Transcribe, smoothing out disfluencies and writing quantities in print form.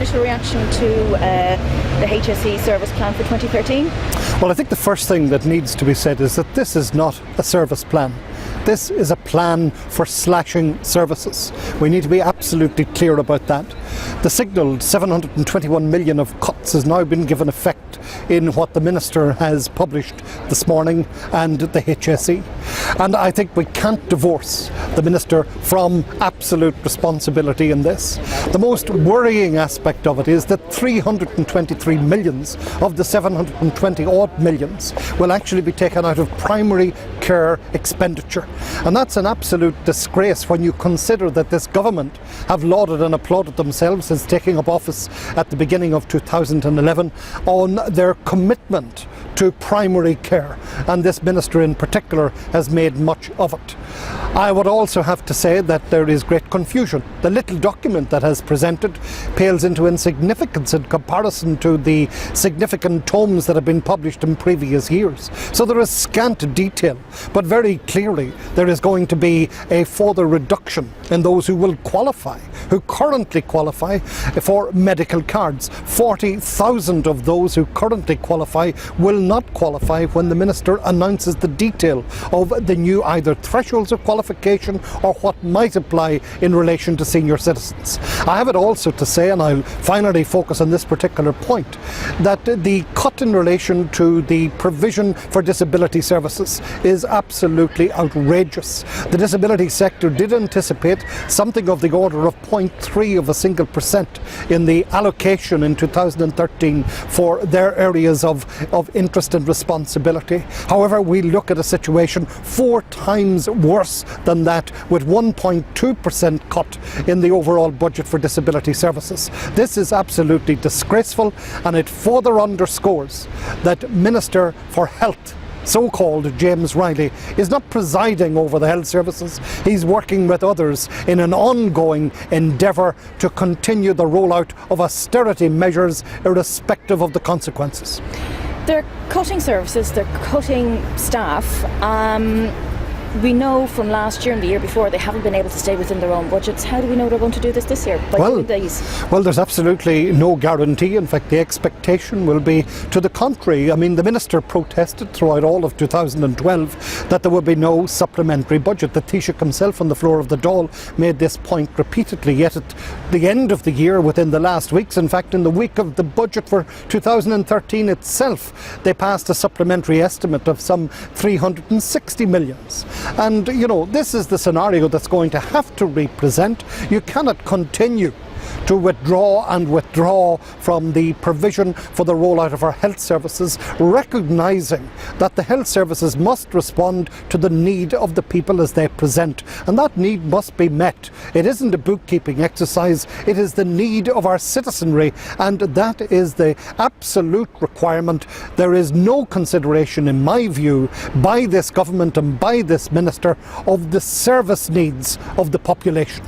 initial reaction to the HSE Service Plan for 2013? Well, I think the first thing that needs to be said is that this is not a service plan. This is a plan for slashing services. We need to be absolutely clear about that. The signalled 721 million of cuts has now been given effect in what the Minister has published this morning and the HSE. And I think we can't divorce the Minister from absolute responsibility in this. The most worrying aspect of it is that 323 millions of the 720 odd millions will actually be taken out of primary care expenditure. And that's an absolute disgrace when you consider that this government have lauded and applauded themselves since taking up office at the beginning of 2011 on their commitment to primary care, and this Minister in particular has made much of it. I would also have to say that there is great confusion. The little document that has presented pales into insignificance in comparison to the significant tomes that have been published in previous years. So there is scant detail, but very clearly there is going to be a further reduction in those who will qualify, who currently qualify for medical cards. 40,000 of those who currently qualify will not qualify when the Minister announces the detail of the new either thresholds of qualification or what might apply in relation to senior citizens. I have it also to say, and I'll finally focus on this particular point, that the cut in relation to the provision for disability services is absolutely outrageous. The disability sector did anticipate something of the order of 0.3% in the allocation in 2013 for their areas of interest and responsibility. However, we look at a situation 4 times worse than that, with 1.2% cut in the overall budget for disability services. This is absolutely disgraceful, and it further underscores that Minister for Health, so-called James Reilly, is not presiding over the health services. He's working with others in an ongoing endeavour to continue the rollout of austerity measures irrespective of the consequences. They're cutting services, they're cutting staff. We know from last year and the year before they haven't been able to stay within their own budgets. How do we know they're going to do this year? Well, there's absolutely no guarantee. In fact, the expectation will be to the contrary. I mean, the Minister protested throughout all of 2012 that there would be no supplementary budget. The Taoiseach himself on the floor of the Dáil made this point repeatedly, yet at the end of the year, within the last weeks, in fact in the week of the budget for 2013 itself, they passed a supplementary estimate of some 360 millions. And, you know, this is the scenario that's going to have to represent. You cannot continue to withdraw from the provision for the rollout of our health services, recognising that the health services must respond to the need of the people as they present, and that need must be met. It isn't a bookkeeping exercise, it is the need of our citizenry, and that is the absolute requirement. There is no consideration, in my view, by this government and by this Minister of the service needs of the population.